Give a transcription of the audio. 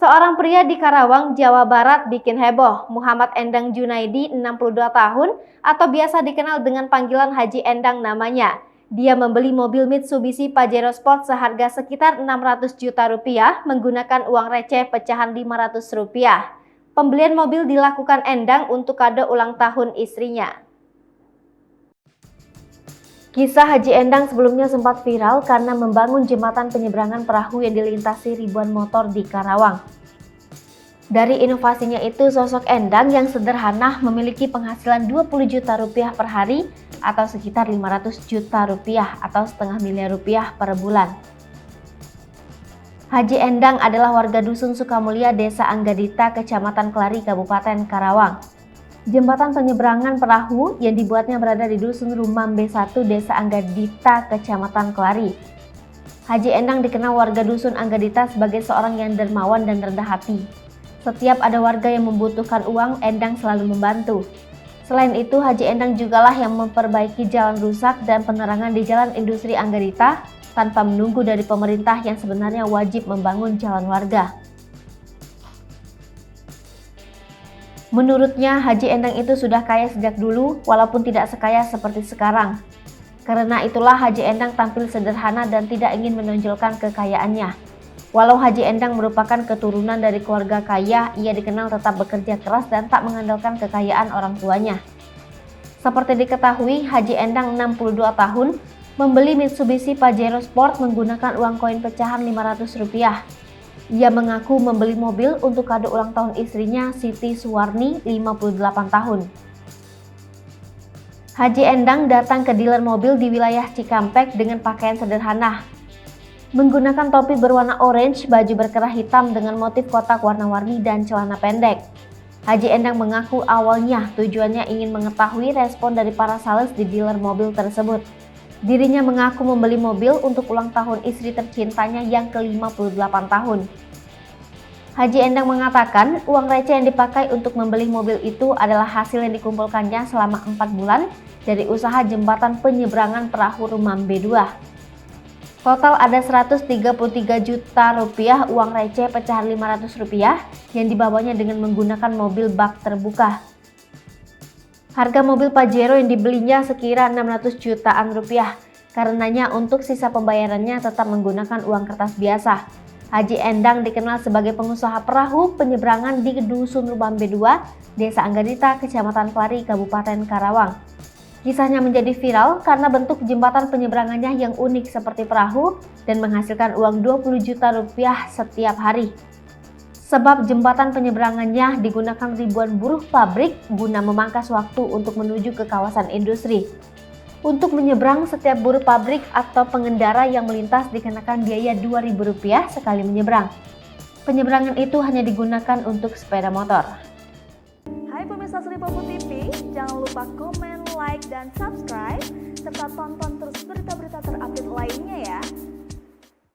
Seorang pria di Karawang, Jawa Barat bikin heboh. Muhammad Endang Junaidi, 62 tahun, atau biasa dikenal dengan panggilan Haji Endang namanya. Dia membeli mobil Mitsubishi Pajero Sport seharga sekitar 600 juta rupiah menggunakan uang receh pecahan 500 rupiah. Pembelian mobil dilakukan Endang untuk kado ulang tahun istrinya. Kisah Haji Endang sebelumnya sempat viral karena membangun jembatan penyeberangan perahu yang dilintasi ribuan motor di Karawang. Dari inovasinya itu, sosok Endang yang sederhana memiliki penghasilan 20 juta rupiah per hari atau sekitar 500 juta rupiah atau setengah miliar rupiah per bulan. Haji Endang adalah warga Dusun Sukamulya, Desa Anggadita, Kecamatan Kelari, Kabupaten Karawang. Jembatan penyeberangan perahu yang dibuatnya berada di Dusun Rumam B1, Desa Anggadita, Kecamatan Kelari. Haji Endang dikenal warga Dusun Anggadita sebagai seorang yang dermawan dan rendah hati. Setiap ada warga yang membutuhkan uang, Endang selalu membantu. Selain itu, Haji Endang jugalah yang memperbaiki jalan rusak dan penerangan di Jalan Industri Anggadita tanpa menunggu dari pemerintah yang sebenarnya wajib membangun jalan warga. Menurutnya, Haji Endang itu sudah kaya sejak dulu, walaupun tidak sekaya seperti sekarang. Karena itulah Haji Endang tampil sederhana dan tidak ingin menonjolkan kekayaannya. Walau Haji Endang merupakan keturunan dari keluarga kaya, ia dikenal tetap bekerja keras dan tak mengandalkan kekayaan orang tuanya. Seperti diketahui, Haji Endang 62 tahun membeli Mitsubishi Pajero Sport menggunakan uang koin pecahan 500 rupiah. Ia mengaku membeli mobil untuk kado ulang tahun istrinya, Siti Suwarni, 58 tahun. Haji Endang datang ke dealer mobil di wilayah Cikampek dengan pakaian sederhana. Menggunakan topi berwarna orange, baju berkerah hitam dengan motif kotak warna-warni dan celana pendek. Haji Endang mengaku awalnya tujuannya ingin mengetahui respon dari para sales di dealer mobil tersebut. Dirinya mengaku membeli mobil untuk ulang tahun istri tercintanya yang ke-58 tahun. Haji Endang mengatakan uang receh yang dipakai untuk membeli mobil itu adalah hasil yang dikumpulkannya selama 4 bulan dari usaha jembatan penyeberangan perahu Rumam B2. Total ada 133 juta rupiah uang receh pecahan 500 rupiah yang dibawanya dengan menggunakan mobil bak terbuka. Harga mobil Pajero yang dibelinya sekira 600 jutaan rupiah. Karenanya untuk sisa pembayarannya tetap menggunakan uang kertas biasa. Haji Endang dikenal sebagai pengusaha perahu penyeberangan di Dusun Rumam B2, Desa Anggadita, Kecamatan Kelari, Kabupaten Karawang. Kisahnya menjadi viral karena bentuk jembatan penyeberangannya yang unik seperti perahu dan menghasilkan uang 20 juta rupiah setiap hari. Sebab jembatan penyeberangannya digunakan ribuan buruh pabrik guna memangkas waktu untuk menuju ke kawasan industri. Untuk menyeberang, setiap buruh pabrik atau pengendara yang melintas dikenakan biaya Rp2.000 sekali menyeberang. Penyeberangan itu hanya digunakan untuk sepeda motor. Hai pemirsa Sri Popo TV, jangan lupa komen, like, dan subscribe, serta tonton terus berita-berita terupdate lainnya ya.